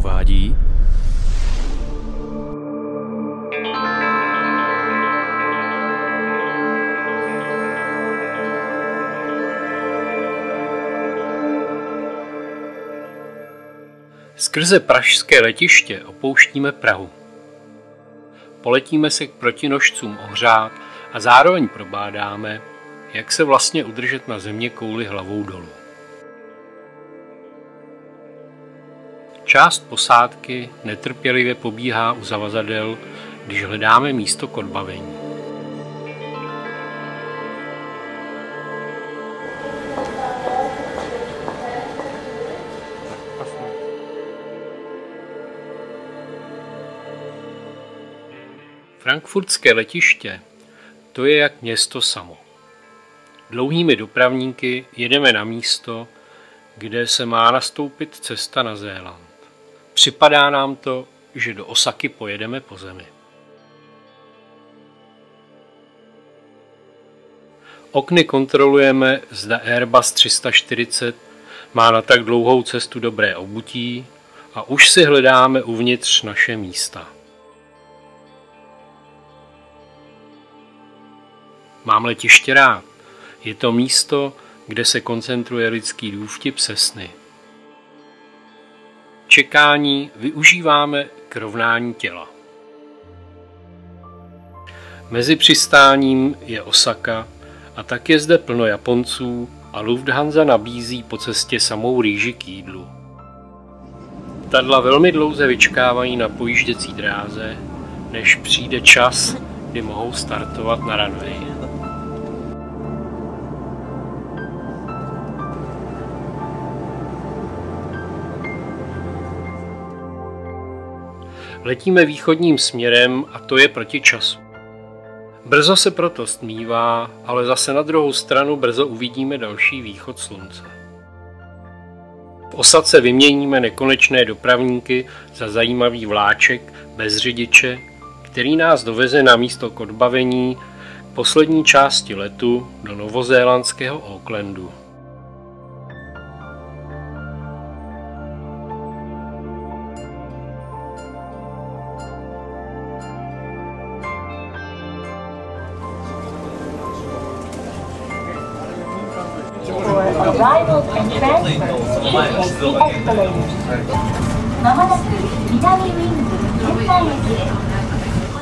uvádí Skrze pražské letiště opouštíme Prahu. Poletíme se k protinožcům ohřát a zároveň probádáme, jak se vlastně udržet na zeměkouli hlavou dolů. Část posádky netrpělivě pobíhá u zavazadel, když hledáme místo k odbavení. Frankfurtské letiště, to je jak město samo. Dlouhými dopravníky jedeme na místo, kde se má nastoupit cesta na Zéland. Připadá nám to, že do Osaky pojedeme po zemi. Okny kontrolujeme, zda Airbus 340 má na tak dlouhou cestu dobré obutí a už si hledáme uvnitř naše místa. Mám letiště rád. Je to místo, kde se koncentruje lidský důvtip se sny. Čekání využíváme k rovnání těla. Mezi přistáním je Osaka a tak je zde plno Japonců a Lufthansa nabízí po cestě samou rýži k jídlu. Letadla velmi dlouze vyčkávají na pojížděcí dráze, než přijde čas, kdy mohou startovat na runway. Letíme východním směrem a to je proti času. Brzo se proto stmívá, ale zase na druhou stranu brzo uvidíme další východ slunce. V Osace vyměníme nekonečné dopravníky za zajímavý vláček bez řidiče, který nás doveze na místo k odbavení k poslední části letu do novozélandského Aucklandu.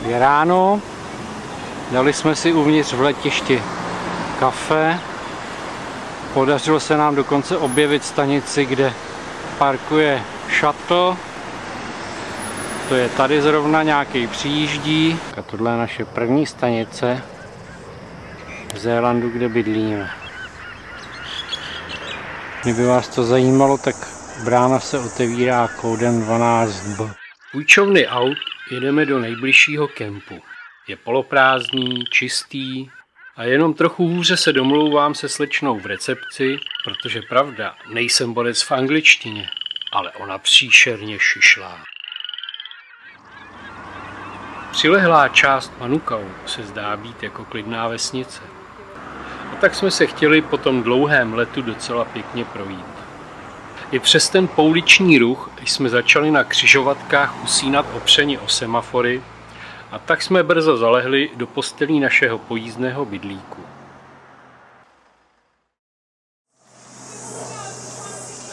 Je ráno, dali jsme si uvnitř v letišti kafe. Podařilo se nám dokonce objevit stanici, kde parkuje shuttle. To je tady zrovna, nějaký přijíždí. A tohle je naše první stanice v Zélandu, kde bydlíme. Kdyby vás to zajímalo, tak brána se otevírá kódem 12B. Půjčovny aut jedeme do nejbližšího kempu. Je poloprázdný, čistý a jenom trochu hůře se domlouvám se slečnou v recepci, protože pravda, nejsem borec v angličtině, ale ona příšerně šišlá. Přilehlá část Manukau se zdá být jako klidná vesnice. A tak jsme se chtěli po tom dlouhém letu docela pěkně projít. I přes ten pouliční ruch jsme začali na křižovatkách usínat opřeni o semafory a tak jsme brzo zalehli do postelí našeho pojízdného bydlíku.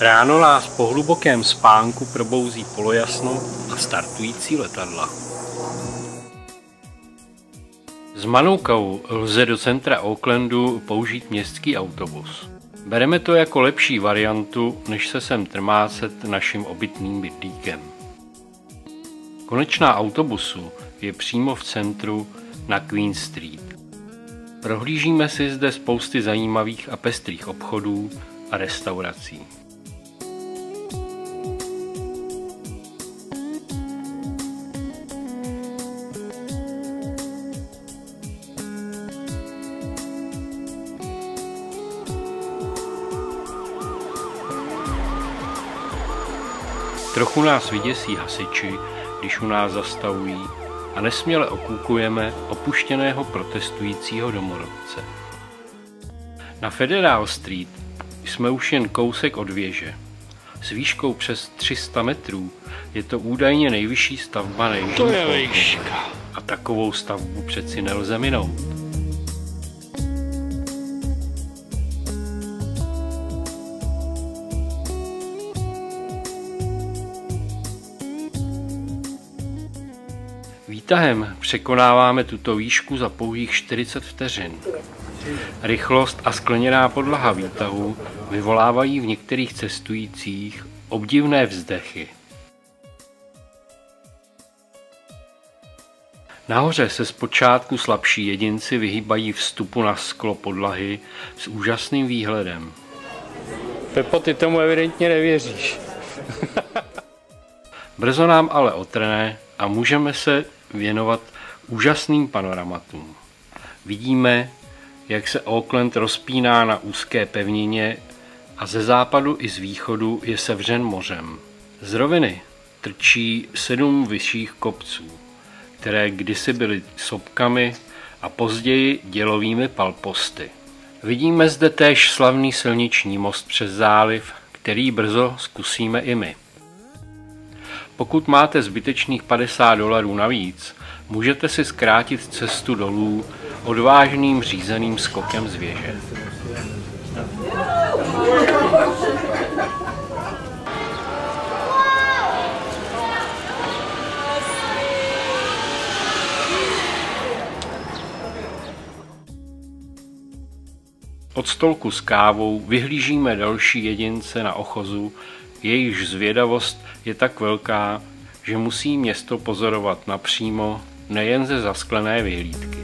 Ráno nás po hlubokém spánku probouzí polojasno a startující letadla. Z Manukau lze do centra Aucklandu použít městský autobus. Bereme to jako lepší variantu, než se sem trmácet naším obytným bydlíkem. Konečná autobusu je přímo v centru na Queen Street. Prohlížíme si zde spousty zajímavých a pestrých obchodů a restaurací. Trochu nás vyděsí hasiči, když u nás zastavují a nesměle okůkujeme opuštěného protestujícího domorodce. Na Federal Street jsme už jen kousek od věže. S výškou přes 300 metrů je to údajně nejvyšší stavba na jižní polokouli. A takovou stavbu přeci nelze minout. Výtahem překonáváme tuto výšku za pouhých 40 vteřin. Rychlost a skleněná podlaha výtahu vyvolávají v některých cestujících obdivné vzdechy. Nahoře se zpočátku slabší jedinci vyhýbají vstupu na sklo podlahy s úžasným výhledem. Pepo, ty tomu evidentně nevěříš. Brzo nám ale otrne a můžeme se věnovat úžasným panoramatům. Vidíme, jak se Auckland rozpíná na úzké pevnině a ze západu i z východu je sevřen mořem. Z roviny trčí 7 vyšších kopců, které kdysi byly sopkami a později dělovými palposty. Vidíme zde též slavný silniční most přes záliv, který brzo zkusíme i my. Pokud máte zbytečných $50 navíc, můžete si zkrátit cestu dolů odvážným řízeným skokem z věže. Od stolku s kávou vyhlížíme další jedince na ochozu, jejichž zvědavost je tak velká, že musí město pozorovat napřímo, nejen ze zasklené vyhlídky.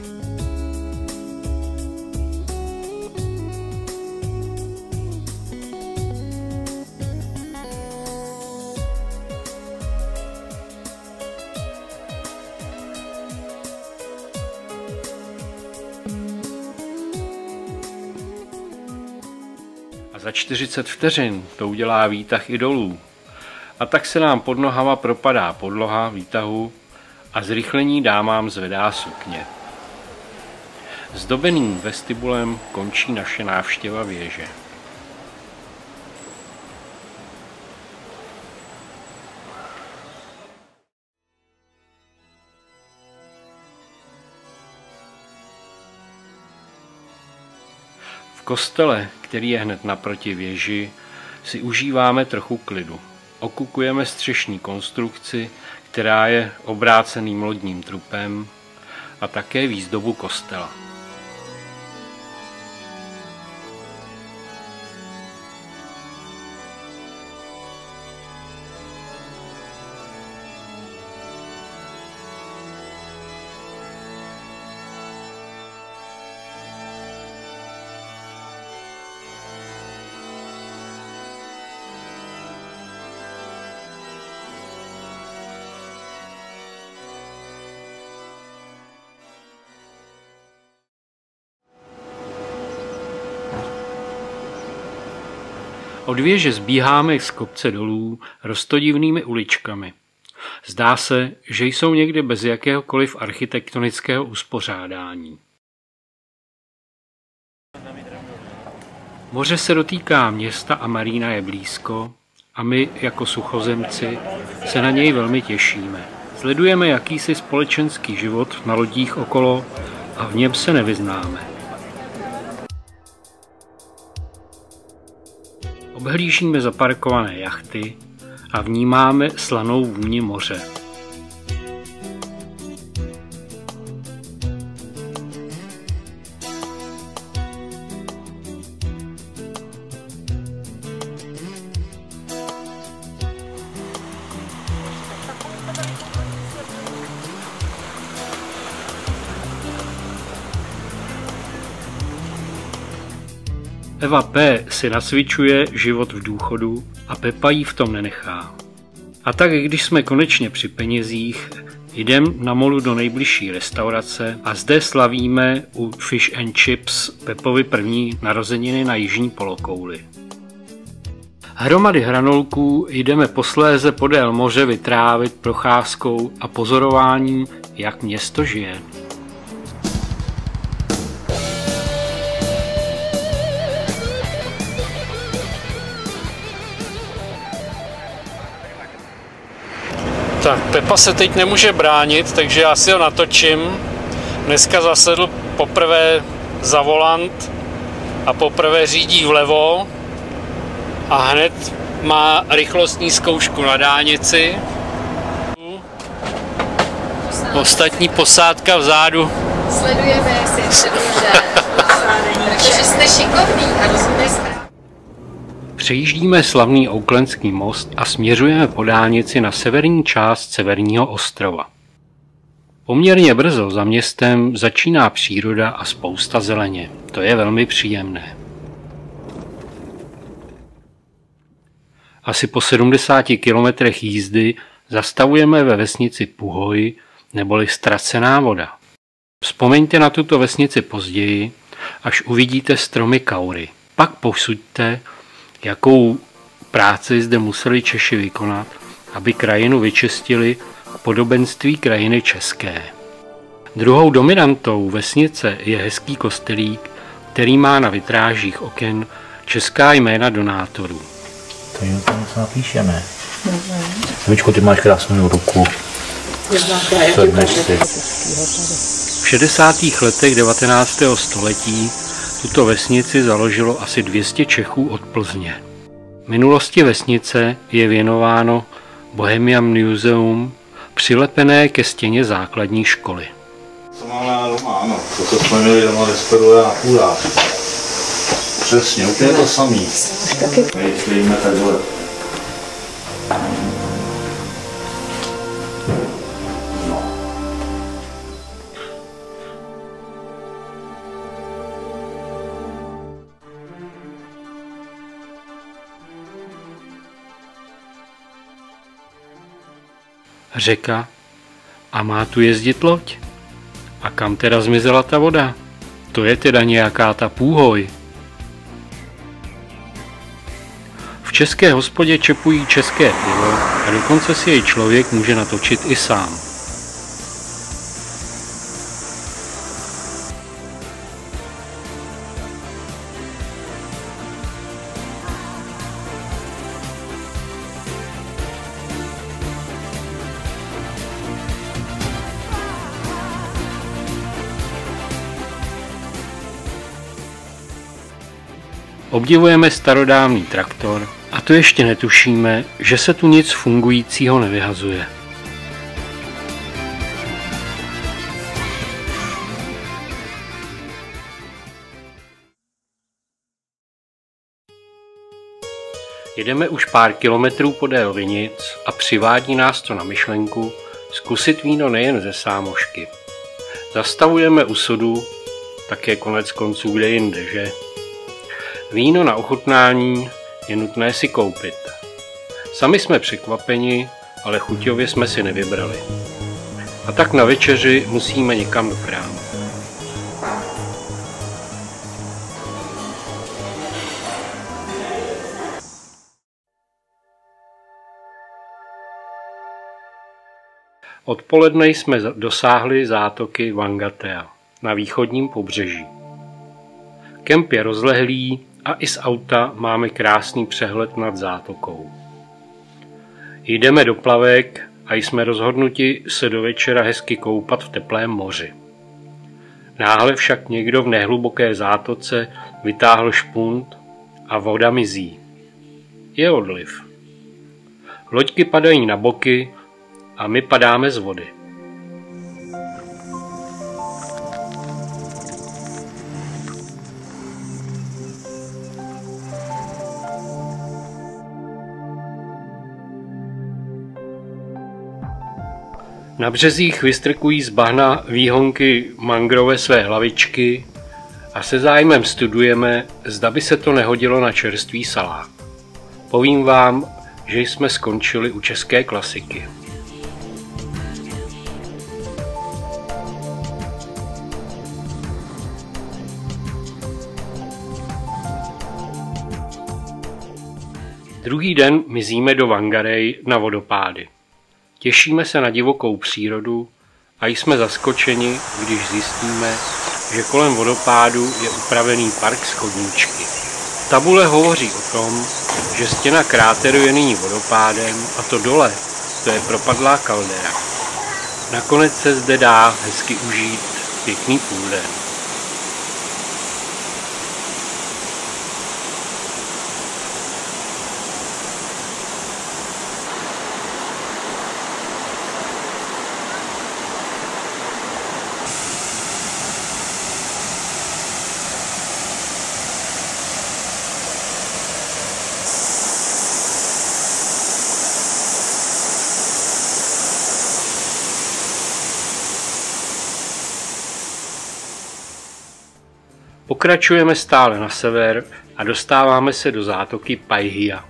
A za 40 vteřin to udělá výtah i dolů. A tak se nám pod nohama propadá podlaha výtahu a zrychlení dámám zvedá sukně. Zdobeným vestibulem končí naše návštěva věže. V kostele, který je hned naproti věži, si užíváme trochu klidu. Okukujeme střešní konstrukci, která je obráceným lodním trupem, a také výzdobu kostela. Od věže zbíháme z kopce dolů roztodivnými uličkami. Zdá se, že jsou někde bez jakéhokoliv architektonického uspořádání. Moře se dotýká města a marína je blízko a my jako suchozemci se na něj velmi těšíme. Sledujeme jakýsi společenský život na lodích okolo a v něm se nevyznáme. Obhlížíme zaparkované jachty a vnímáme slanou vůni moře. Eva P. si nacvičuje život v důchodu a Pepa jí v tom nenechá. A tak, když jsme konečně při penězích, jdeme na molu do nejbližší restaurace a zde slavíme u Fish and Chips Pepovi první narozeniny na jižní polokouli. Hromady hranolků jdeme posléze podél moře vytrávit procházkou a pozorováním, jak město žije. Tak, Pepa se teď nemůže bránit, takže já si ho natočím. Dneska zasedl poprvé za volant a poprvé řídí vlevo a hned má rychlostní zkoušku na dálnici. Ostatní posádka vzadu. Sledujeme, jestli je vše dobře. Takže jste šikovný a rozumíte správně. Přejíždíme slavný Oaklandský most a směřujeme po dálnici na severní část Severního ostrova. Poměrně brzo za městem začíná příroda a spousta zeleně. To je velmi příjemné. Asi po 70 kilometrech jízdy zastavujeme ve vesnici Puhoj, neboli Ztracená voda. Vzpomeňte na tuto vesnici později, až uvidíte stromy kaury. Pak posuďte, jakou práci zde museli Češi vykonat, aby krajinu vyčistili k podobenství krajiny české. Druhou dominantou vesnice je hezký kostelík, který má na vitrážích oken česká jména donátorů. Takže to něco napíšeme. Víčko, ty máš krásnou ruku. V 60. letech 19. století tuto vesnici založilo asi 200 Čechů od Plzně. Minulosti vesnice je věnováno Bohemian Museum, přilepené ke stěně základní školy. Co máme doma, ano. To jsme měli doma ve Speru a Půlách. Přesně, úplně to samý. Nejíme takhle. Řeka. A má tu jezdit loď? A kam teda zmizela ta voda? To je teda nějaká ta Půhoj. V české hospodě čepují české pivo a dokonce si jej člověk může natočit i sám. Obdivujeme starodávný traktor a to ještě netušíme, že se tu nic fungujícího nevyhazuje. Jedeme už pár kilometrů podél vinic a přivádí nás to na myšlenku zkusit víno nejen ze sámošky. Zastavujeme u Sudu, také konec konců kde jinde, že? Víno na ochutnání je nutné si koupit. Sami jsme překvapeni, ale chuťově jsme si nevybrali. A tak na večeři musíme někam do krámu. Odpoledne jsme dosáhli zátoky Wangatea na východním pobřeží. Kemp je rozlehlý a i z auta máme krásný přehled nad zátokou. Jdeme do plavek a jsme rozhodnuti se do večera hezky koupat v teplém moři. Náhle však někdo v nehluboké zátoce vytáhl špunt a voda mizí. Je odliv. Loďky padají na boky a my padáme z vody. Na březích vystrkují z bahna výhonky mangrove své hlavičky a se zájmem studujeme, zda by se to nehodilo na čerstvý salát. Povím vám, že jsme skončili u české klasiky. Druhý den mizíme do Whangarei na vodopády. Těšíme se na divokou přírodu a jsme zaskočeni, když zjistíme, že kolem vodopádu je upravený park s chodníčky. Tabule hovoří o tom, že stěna kráteru je nyní vodopádem a to dole to je propadlá kaldera. Nakonec se zde dá hezky užít pěkný půlden. Pokračujeme stále na sever a dostáváme se do zátoky Paihia.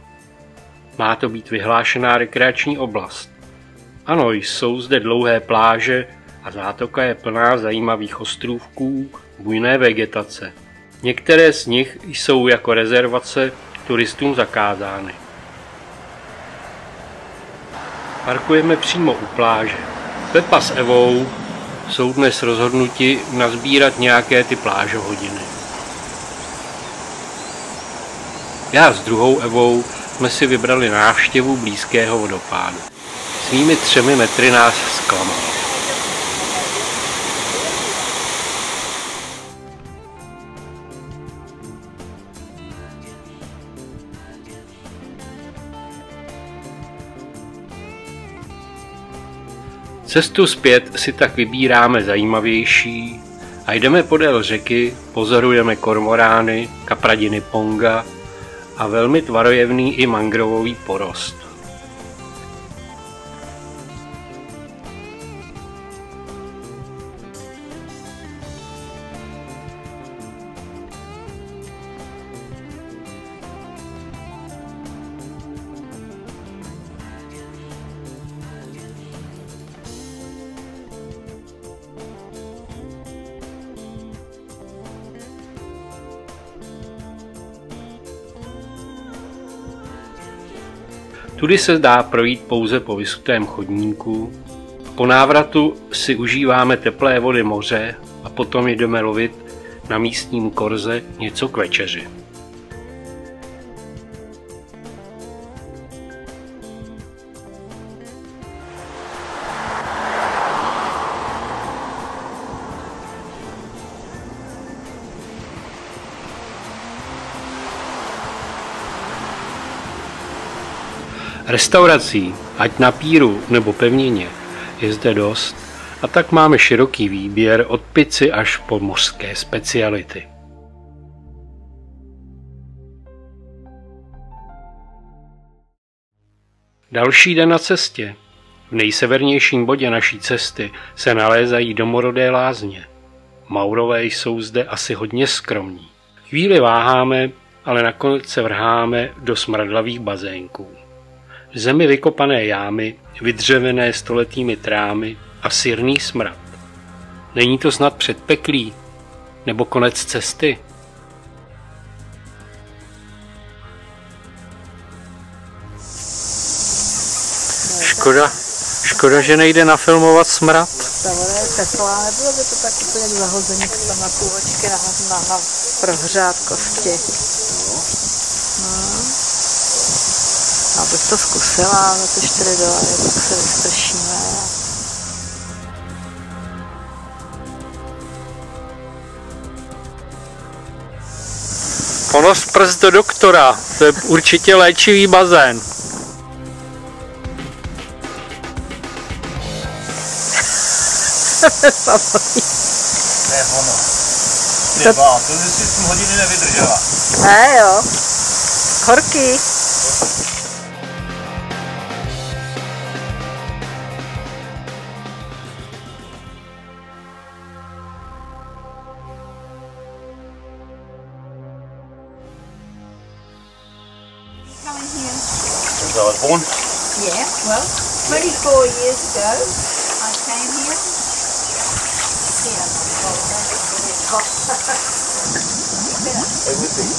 Má to být vyhlášená rekreační oblast. Ano, jsou zde dlouhé pláže a zátoka je plná zajímavých ostrůvků, bujné vegetace. Některé z nich jsou jako rezervace turistům zakázány. Parkujeme přímo u pláže. Pepa s Evou jsou dnes rozhodnuti nazbírat nějaké ty plážohodiny. Já s druhou Evou jsme si vybrali návštěvu blízkého vodopádu. Svými 3 metry nás zklamal. Cestu zpět si tak vybíráme zajímavější a jdeme podél řeky, pozorujeme kormorány, kapradiny ponga a velmi tvarojevný i mangrovový porost. Tudy se dá projít pouze po vysutém chodníku. Po návratu si užíváme teplé vody moře a potom jdeme lovit na místním korze něco k večeři. Restaurací, ať na píru nebo pevnině, je zde dost a tak máme široký výběr od pici až po mořské speciality. Další den na cestě. V nejsevernějším bodě naší cesty se nalézají domorodé lázně. Maurové jsou zde asi hodně skromní. Chvíli váháme, ale nakonec se vrháme do smradlavých bazénků. V zemi vykopané jámy, vydřevené stoletými trámy a sirný smrad. Není to snad předpeklí? Nebo konec cesty? Škoda, že nejde nafilmovat smrad. Ta voda je teplá, nebylo by to tak úplně zahozený tam na půlvočky na prohřát kosti. No. Abych to zkusila za ty 4 dolary, tak se vystršíme. Ponos prst do doktora, to je určitě léčivý bazén. To je ono. Třeba, to si 3 hodiny nevydržela. Ne jo, horký. So I was born. Yeah, well, 24 years ago I came here. Everything.